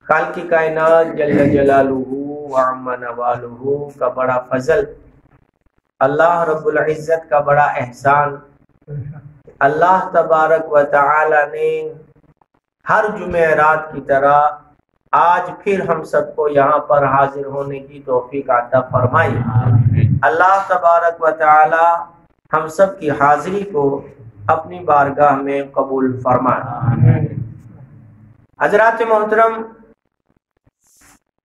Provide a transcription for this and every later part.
خالق کائنات جل جلالہ وعم نوالہ کا بڑا فضل، اللہ رب العزت کا بڑا احسان، اللہ تبارک و تعالی نے ہر جمعرات کی طرح آج پھر ہم سب کو یہاں پر حاضر ہونے کی توفیق عطا فرمائی۔ اللہ تبارک و تعالی ہم سب کی حاضری کو اپنی بارگاہ میں قبول فرمائے۔ حضرات محترم،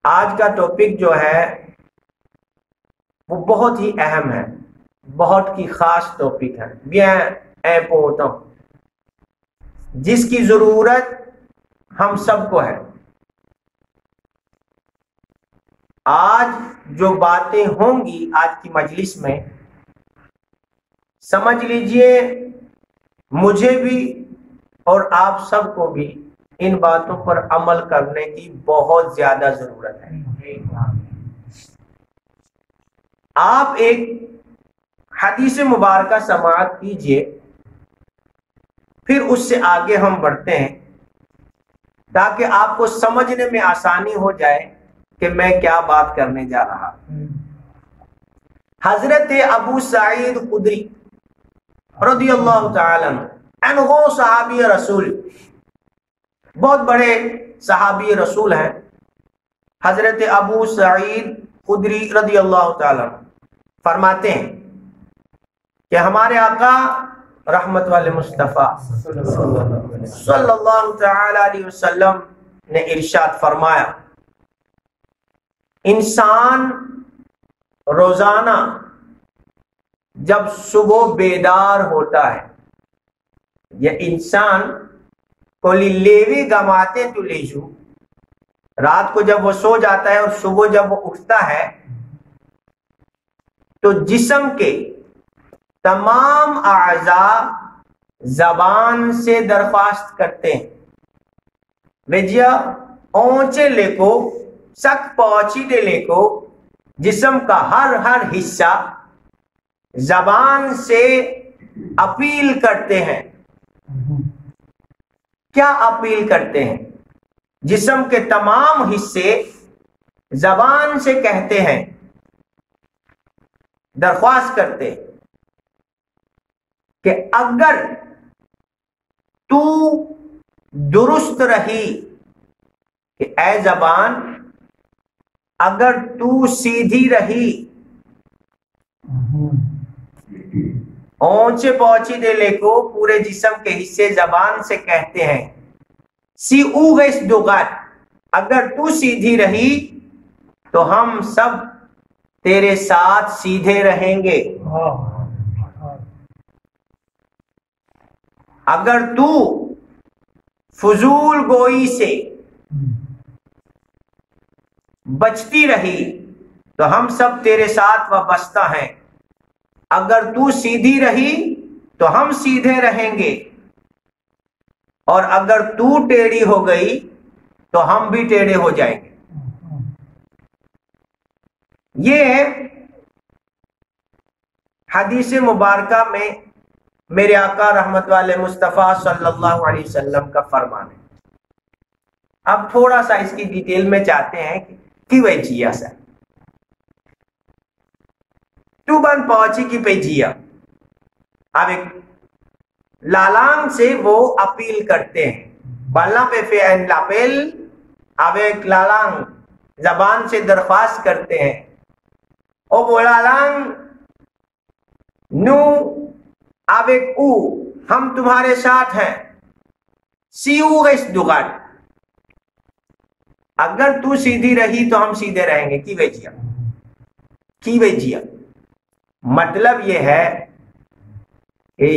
آج کا ٹاپک جو ہے وہ بہت ہی اہم ہے، بہت کی خاص ٹاپک ہے، bien important، جس کی ضرورت ہم سب کو ہے۔ آج جو باتیں ہوں گی آج کی مجلس میں، سمجھ لیجئے مجھے بھی اور آپ سب کو بھی ان باتوں پر عمل کرنے کی بہت زیادہ ضرورت ہے۔ آپ ایک حدیث مبارکہ سماعت کیجئے، پھر اس سے آگے ہم بڑھتے ہیں تاکہ آپ کو سمجھنے میں آسانی ہو جائے کہ میں کیا بات کرنے جا رہا ہوں۔ حضرت ابو سعید خدری رضی اللہ تعالیٰ عنہ وہ صحابی رسول، بہت بڑے صحابی رسول ہیں۔ حضرت ابو سعید خدری رضی اللہ تعالیٰ عنہ فرماتے ہیں کہ ہمارے آقا رحمت والے مصطفیٰ صلی اللہ تعالی علیہ وسلم نے ارشاد فرمایا، انسان روزانہ جب صبح بیدار ہوتا ہے، یا انسان کولی لیوی گماتے تو لیجو، رات کو جب وہ سو جاتا ہے اور صبح جب وہ اٹھتا ہے تو جسم کے تمام اعضاء زبان سے درخواست کرتے ہیں، ویجیا اونچے لے کو سک پہنچی دے لے کو، جسم کا ہر حصہ زبان سے اپیل کرتے ہیں۔ کیا اپیل کرتے ہیں؟ جسم کے تمام حصے زبان سے کہتے ہیں، درخواست کرتے ہیں کہ اگر تو درست رہی، کہ اے زبان اگر تو سیدھی رہی، اونچے پہنچی دے لے کو پورے جسم کے حصے زبان سے کہتے ہیں، سی اوغیس دوغت، اگر تو سیدھی رہی تو ہم سب تیرے ساتھ سیدھے رہیں گے، اگر تو فضول گوئی سے بچتی رہی تو ہم سب تیرے ساتھ وابستہ ہیں، اگر تو سیدھی رہی تو ہم سیدھے رہیں گے، اور اگر تو ٹیڑھی ہو گئی تو ہم بھی ٹیڑھے ہو جائیں گے۔ یہ حدیث مبارکہ میں میرے آقا رحمت والے مصطفیٰ صلی اللہ علیہ وسلم کا فرمان ہے۔ اب تھوڑا سا اس کی ڈیٹیل میں چاہتے ہیں کہ وہ جیا سا تو بن پہنچی کی پہ جیا، اب ایک لالانگ سے وہ اپیل کرتے ہیں، بالنا پہ فعن لاپیل، اب ایک لالانگ زبان سے درخواست کرتے ہیں، او بولالانگ نو اب ایک او، ہم تمہارے ساتھ ہیں، سیو غیس دغت، اگر تو سیدھی رہی تو ہم سیدھے رہیں گے، کی وجہ کی وجہ مطلب یہ ہے کہ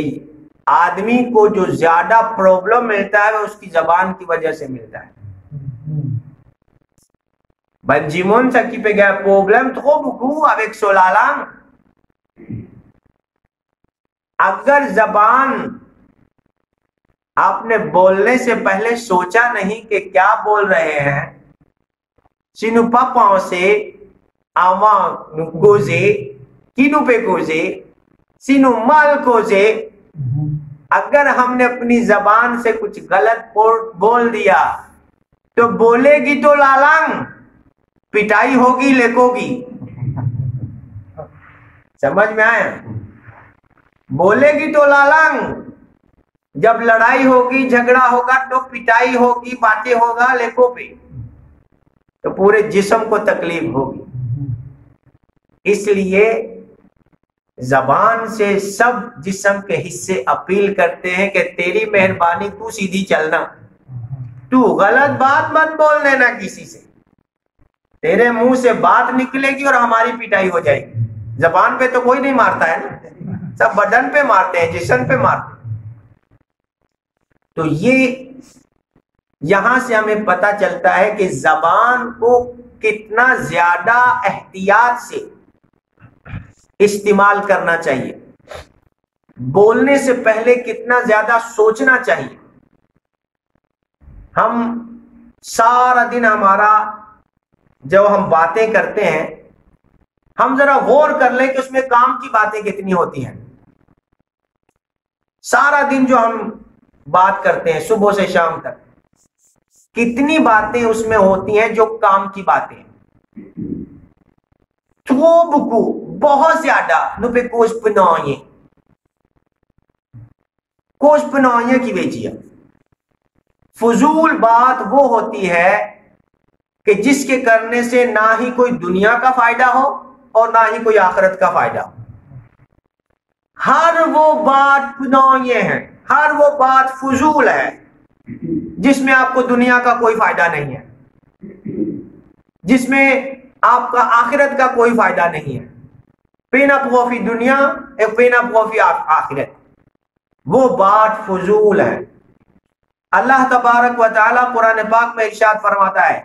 آدمی کو جو زیادہ پرابلم ملتا ہے وہ اس کی زبان کی وجہ سے ملتا ہے۔ Banjimon sa qui peut un problème trop beaucoup avec sur la langue. اگر زبان آپ نے بولنے سے پہلے سوچا نہیں کہ کیا بول رہے ہیں، سینو پاپاؤں سے آواں کوزے کینو پہ کوزے سینو مال کوزے، اگر ہم نے اپنی زبان سے کچھ غلط بول دیا تو بولے گی تو لالانگ، پٹائی ہوگی لیکو گی. سمجھ میں آیا؟ بولے گی تو لالانگ، جب لڑائی ہوگی جھگڑا ہوگا تو پٹائی ہوگی، باتیں ہوگا لیکو پہ، تو پورے جسم کو تکلیف ہوگی. اس لیے زبان سے سب جسم کے حصے اپیل کرتے ہیں کہ تیری مہربانی تو سیدھی چلنا، تو غلط بات مت بول لینا کسی سے، تیرے منہ سے بات نکلے گی اور ہماری پٹائی ہو جائے گی. زبان پہ تو کوئی نہیں مارتا ہے نا، سب بدن پہ مارتے ہیں، جسم پہ مارتے ہیں. تو یہ یہاں سے ہمیں پتہ چلتا ہے کہ زبان کو کتنا زیادہ احتیاط سے استعمال کرنا چاہیے، بولنے سے پہلے کتنا زیادہ سوچنا چاہیے. ہم سارا دن ہمارا جب ہم باتیں کرتے ہیں، ہم ذرا غور کر لیں کہ اس میں کام کی باتیں کتنی ہوتی ہیں. سارا دن جو ہم بات کرتے ہیں صبح سے شام تک، کتنی باتیں اس میں ہوتی ہیں جو کام کی باتیں ہیں. بکو بہت زیادہ نو پہ کوش پنائیں کی ویچیا. فضول بات وہ ہوتی ہے کہ جس کے کرنے سے نہ ہی کوئی دنیا کا فائدہ ہو اور نہ ہی کوئی آخرت کا فائدہ ہو. ہر وہ بات پنائیں ہیں، ہر وہ بات فضول ہے جس میں آپ کو دنیا کا کوئی فائدہ نہیں ہے، جس میں آپ کا آخرت کا کوئی فائدہ نہیں ہے. پینا پوفی دنیا ایک پینا پوفی آخرت، وہ بات فضول ہے. اللہ تبارک و تعالی قرآن پاک میں ارشاد فرماتا ہے،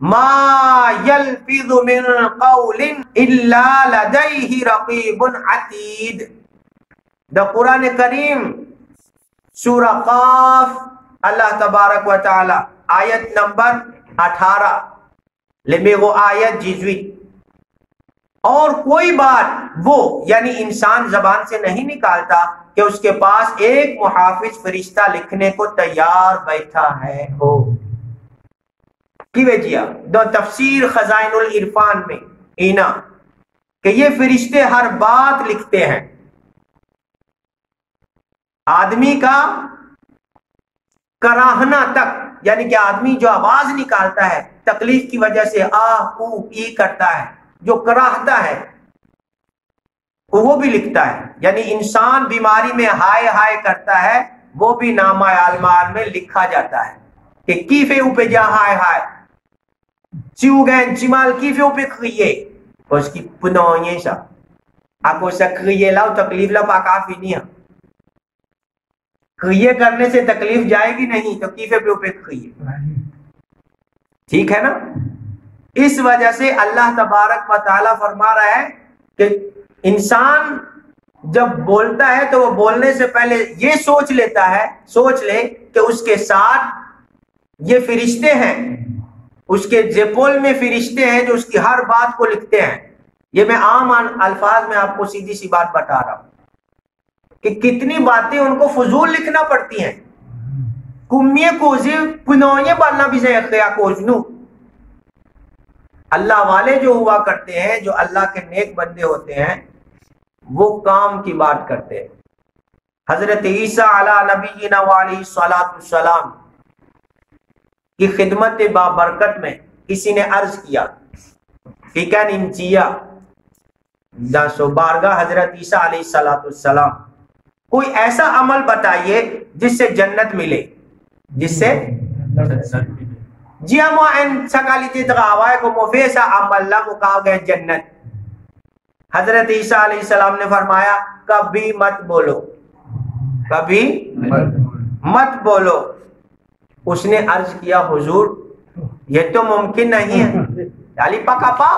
ما یلفظ من قول الا لدیہ رقیب عتید. دا قرآن کریم سورہ قاف اللہ تبارک و تعالی آیت نمبر 18 لمبے وہ آیت جیزوی. اور کوئی بات وہ یعنی انسان زبان سے نہیں نکالتا کہ اس کے پاس ایک محافظ فرشتہ لکھنے کو تیار بیٹھا ہے ہو. کی وجہ دو تفسیر خزائن العرفان میں اینا کہ یہ فرشتے ہر بات لکھتے ہیں. آدمی کا کراہنا تک، یعنی کہ آدمی جو آواز نکالتا ہے تکلیف کی وجہ سے آ او ای کرتا ہے، جو کراہتا ہے وہ بھی لکھتا ہے. یعنی انسان بیماری میں ہائے ہائے کرتا ہے، وہ بھی نامہ اعمال میں لکھا جاتا ہے کہ کیفے اوپے جا ہائے ہائے چیو گین چیمال کیفے اوپے کھئیے اس کی پنوئیں سا آکو سا کھئیے لاؤ تکلیف لپا کافی نہیں ہے. کھئیے کرنے سے تکلیف جائے گی نہیں تو کیفے پہ اوپے کھئیے. ٹھیک ہے نا؟ اس وجہ سے اللہ تبارک و تعالیٰ فرما رہا ہے کہ انسان جب بولتا ہے تو وہ بولنے سے پہلے یہ سوچ لیتا ہے، سوچ لے کہ اس کے ساتھ یہ فرشتے ہیں، اس کے زپول میں فرشتے ہیں جو اس کی ہر بات کو لکھتے ہیں. یہ میں عام الفاظ میں آپ کو سیدھی سی بات بتا رہا ہوں کہ کتنی باتیں ان کو فضول لکھنا پڑتی ہیں. کمیے کوزی پنوئے بننا بھی سے اخیا کوزنو. اللہ والے جو ہوا کرتے ہیں، جو اللہ کے نیک بندے ہوتے ہیں، وہ کام کی بات کرتے ہیں. حضرت عیسیٰ علی نبینا وعلیہ الصلوۃ والسلام کی خدمت بابرکت میں کسی نے عرض کیا فکن انچیا دا سو بارگاہ حضرت عیسیٰ علیہ السلام، کوئی ایسا عمل بتائیے جس سے جنت ملے، جس سے جی ہم ان سکالی تیتغاوائے کو مفیسا عمل لا مکاو گئے جنت. حضرت عیسیٰ علیہ السلام نے فرمایا کبھی مت بولو، کبھی مت بولو. اس نے عرض کیا حضور یہ تو ممکن نہیں ہے، Dali pakapau.